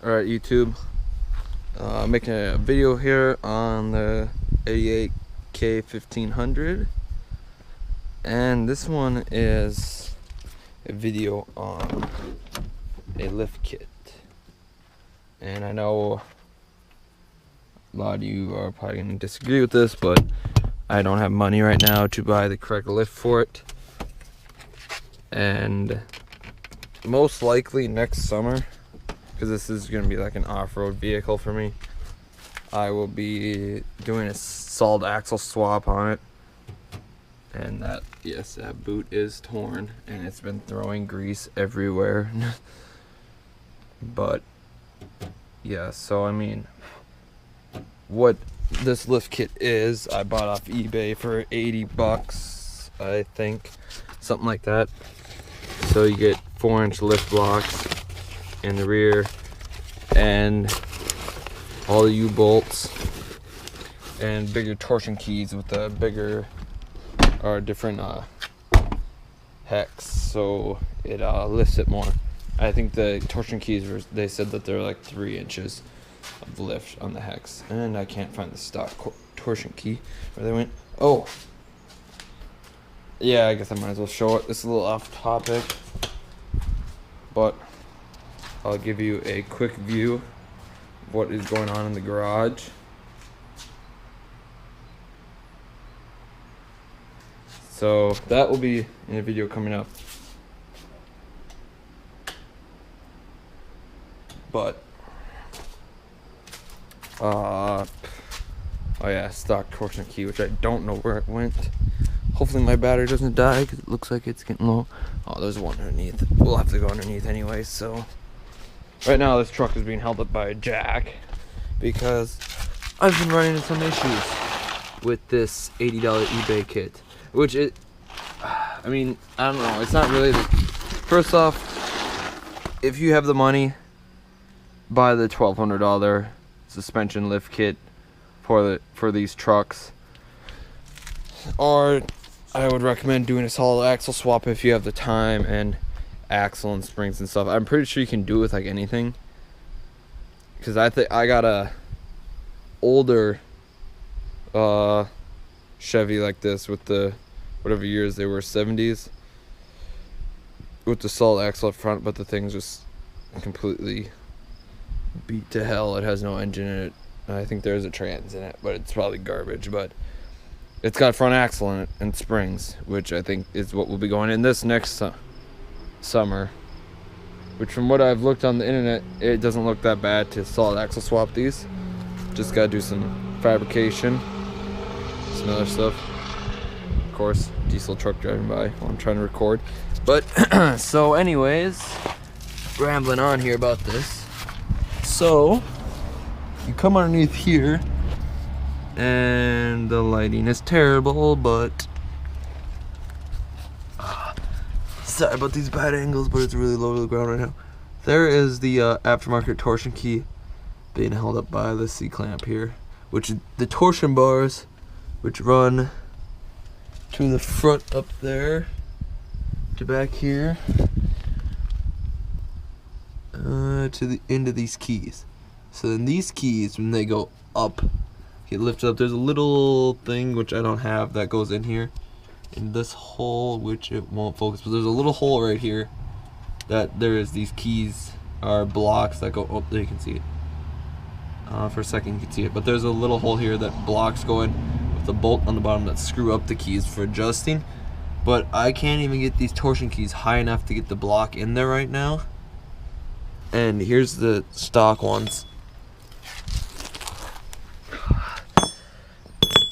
Alright, YouTube, making a video here on the 88 k1500, and this one is a video on a lift kit. And I know a lot of you are probably going to disagree with this, but I don't have money right now to buy the correct lift for it, and most likely next summer, because this is going to be like an off-road vehicle for me, I will be doing a solid axle swap on it. And that, yes, that boot is torn and it's been throwing grease everywhere. But yeah, so I mean, what this lift kit is, I bought off eBay for 80 bucks, I think, something like that. So you get 4-inch lift blocks in the rear and all the U-bolts and bigger torsion keys with the bigger or different hex, so it lifts it more. I think the torsion keys they said that they're like 3 inches of lift on the hex, and I can't find the stock torsion key where they went. Oh yeah, I guess I might as well show it. This is a little off topic, but I'll give you a quick view of what is going on in the garage. So that will be in a video coming up. But oh yeah, stock torsion key, which I don't know where it went. Hopefully my battery doesn't die, because it looks like it's getting low. Oh, there's one underneath. We'll have to go underneath anyway. So right now this truck is being held up by a jack because I've been running into some issues with this $80 eBay kit, which I mean, I don't know, it's not really first off, if you have the money, buy the $1,200 suspension lift kit for these trucks. Or I would recommend doing a solid axle swap if you have the time and axle and springs and stuff. I'm pretty sure you can do it with like anything, because I think I got a older Chevy like this with the whatever years they were, 70s, with the solid axle up front, but the thing's just completely beat to hell. It has no engine in it. I think there's a trans in it, but it's probably garbage. But it's got front axle in it and springs, which I think is what will be going in this next summer. Which, from what I've looked on the internet, it doesn't look that bad to solid axle swap these. Just gotta do some fabrication, some other stuff. Of course, diesel truck driving by while I'm trying to record. But so anyways, rambling on here about this. So you come underneath here, and the lighting is terrible, but sorry about these bad angles, but it's really low to the ground right now. There is the aftermarket torsion key being held up by the C-clamp here, which the torsion bars, which run to the front up there to back here, to the end of these keys. So then these keys, when they go up, get lifted up. There's a little thing which I don't have that goes in here, in this hole, which it won't focus, but there's a little hole right here that there is these keys are blocks that go up. There you can see it. For a second you can see it, but there's a little hole here that blocks go in with a bolt on the bottom that screw up the keys for adjusting. But I can't even get these torsion keys high enough to get the block in there right now. And here's the stock ones.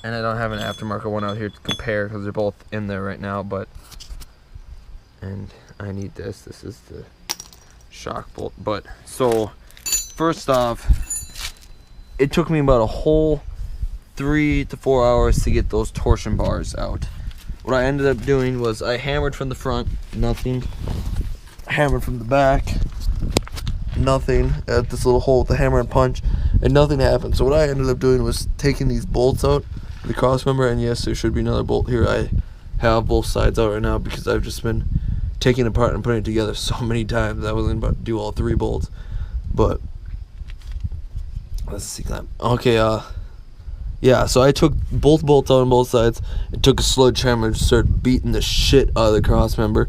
And I don't have an aftermarket one out here to compare because they're both in there right now, but and I need this. This is the shock bolt. But so first off, it took me about a whole 3 to 4 hours to get those torsion bars out. What I ended up doing was I hammered from the front, nothing. Hammered from the back, nothing. At this little hole with the hammer and punch, and nothing happened. So what I ended up doing was taking these bolts out, the cross member, and yes, there should be another bolt here. I have both sides out right now because I've just been taking it apart and putting it together so many times. I wasn't about to do all 3 bolts, but Let's see. Okay, yeah, so I took both bolts out on both sides. It took a sledgehammer to start beating the shit out of the cross member.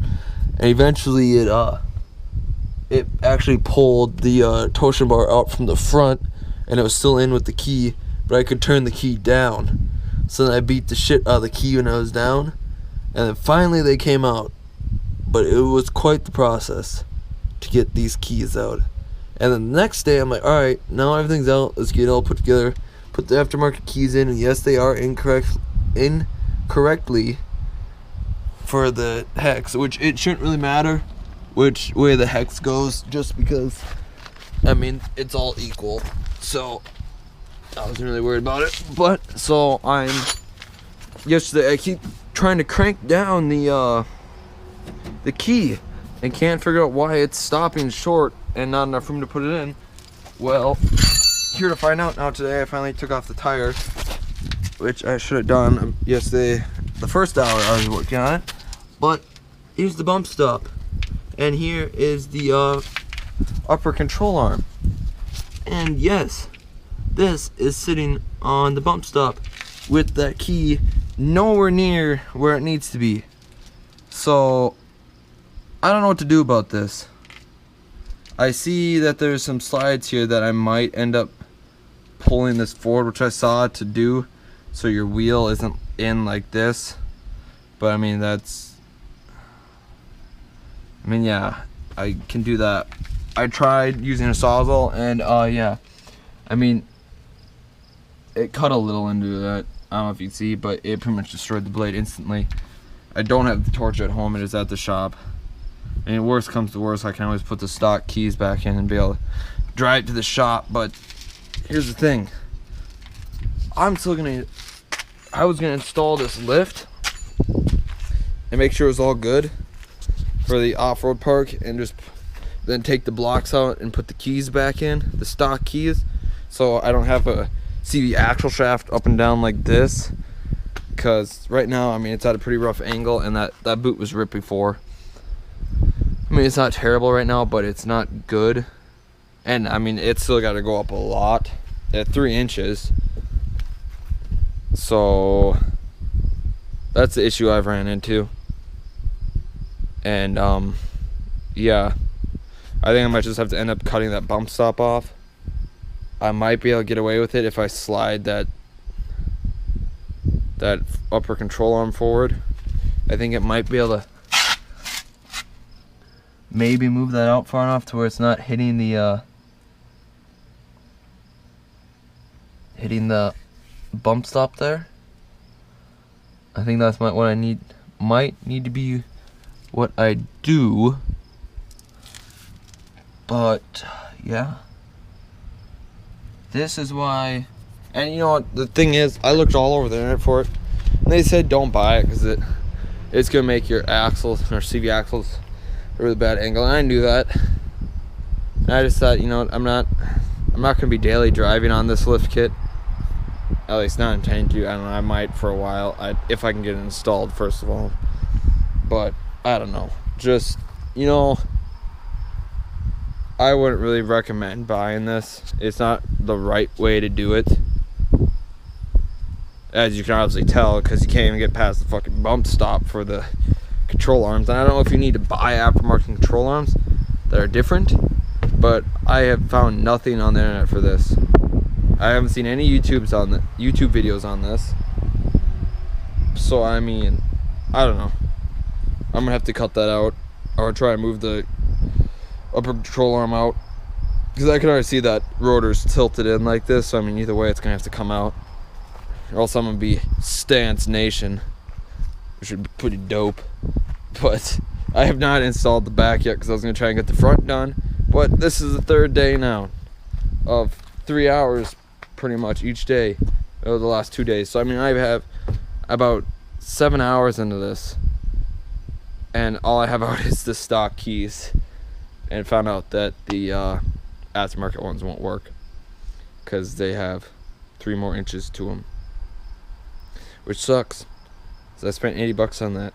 And eventually it actually pulled the torsion bar out from the front, and it was still in with the key, but I could turn the key down. So then I beat the shit out of the key when I was down, and then finally they came out. But it was quite the process to get these keys out. And then the next day I'm like, alright, now everything's out, let's get it all put together. Put the aftermarket keys in, and yes, they are incorrectly for the hex, which it shouldn't really matter which way the hex goes, just because, I mean, it's all equal. So I wasn't really worried about it. But so yesterday I keep trying to crank down the key and can't figure out why it's stopping short and not enough room to put it in. Well, here to find out now. Today I finally took off the tire, which I should have done yesterday, the first hour I was working on it. But here's the bump stop, and here is the upper control arm. And yes, this is sitting on the bump stop with that key nowhere near where it needs to be. So I don't know what to do about this. I see that there's some slides here that I might end up pulling this forward, which I saw to do so your wheel isn't in like this. But I mean, yeah, I can do that. I tried using a sawzall, and yeah, I mean, it cut a little into that. I don't know if you can see, but it pretty much destroyed the blade instantly. I don't have the torch at home, it is at the shop. I mean, worst comes to worst, I can always put the stock keys back in and be able to drive to the shop. But here's the thing, I was gonna install this lift and make sure it was all good for the off-road park, and just then take the blocks out and put the keys back in, the stock keys, so I don't have a CV axle shaft up and down like this. Because right now, I mean, it's at a pretty rough angle, and that boot was ripped before. I mean, it's not terrible right now, but it's not good. And I mean, it's still got to go up a lot at 3 inches. So that's the issue I've ran into. And yeah, I think I might just have to end up cutting that bump stop off. I might be able to get away with it if I slide that upper control arm forward. I think it might be able to maybe move that out far enough to where it's not hitting the bump stop there. I think that's what I need. Might need to be what I do. But yeah, this is why. And you know what, the thing is, I looked all over the internet for it, and they said don't buy it because it's gonna make your axles or CV axles a really bad angle. And I knew that, and I just thought, you know what, I'm not gonna be daily driving on this lift kit, at least not intending to. I don't know, I might for a while, if I can get it installed first of all. But I don't know, just, you know, I wouldn't really recommend buying this. It's not the right way to do it, as you can obviously tell, because you can't even get past the fucking bump stop for the control arms. And I don't know if you need to buy aftermarket control arms that are different, but I have found nothing on the internet for this. I haven't seen any YouTube videos on this. So I mean, I don't know, I'm gonna have to cut that out, or try and move the upper control arm out, because I can already see that rotor's tilted in like this. So I mean, either way it's gonna have to come out, or else I'm gonna be Stance Nation, which would be pretty dope. But I have not installed the back yet, because I was gonna try and get the front done. But this is the 3rd day now of 3 hours pretty much each day over the last 2 days. So I mean, I have about 7 hours into this, and all I have out is the stock keys, and found out that the aftermarket ones won't work because they have 3 more inches to them, which sucks. So I spent $80 on that,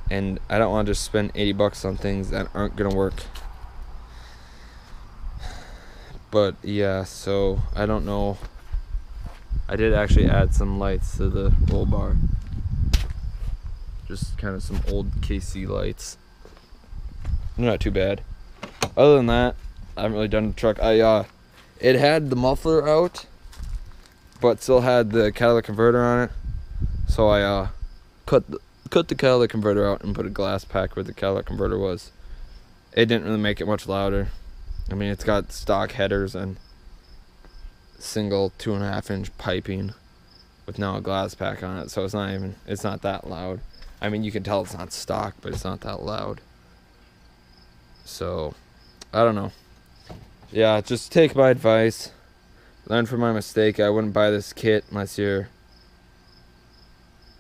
and I don't want to just spend $80 on things that aren't gonna work. But yeah, so I don't know. I did actually add some lights to the roll bar. Just kind of some old KC lights. Not too bad. Other than that, I haven't really done the truck. It had the muffler out, but still had the catalytic converter on it. So I cut the catalytic converter out and put a glass pack where the catalytic converter was. It didn't really make it much louder. I mean, it's got stock headers and single 2.5-inch piping with now a glass pack on it, so it's not that loud. I mean, you can tell it's not stock, but it's not that loud. So I don't know. Yeah, just take my advice, learn from my mistake. I wouldn't buy this kit unless you're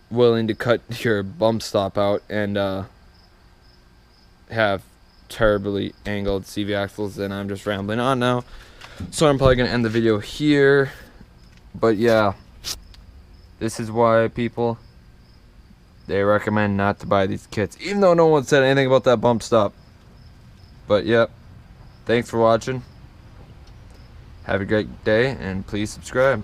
willing to cut your bump stop out and have terribly angled CV axles. And I'm just rambling on now, so I'm probably gonna end the video here. But yeah, this is why people, they recommend not to buy these kits, even though no one said anything about that bump stop. But yep, thanks for watching. Have a great day, and please subscribe.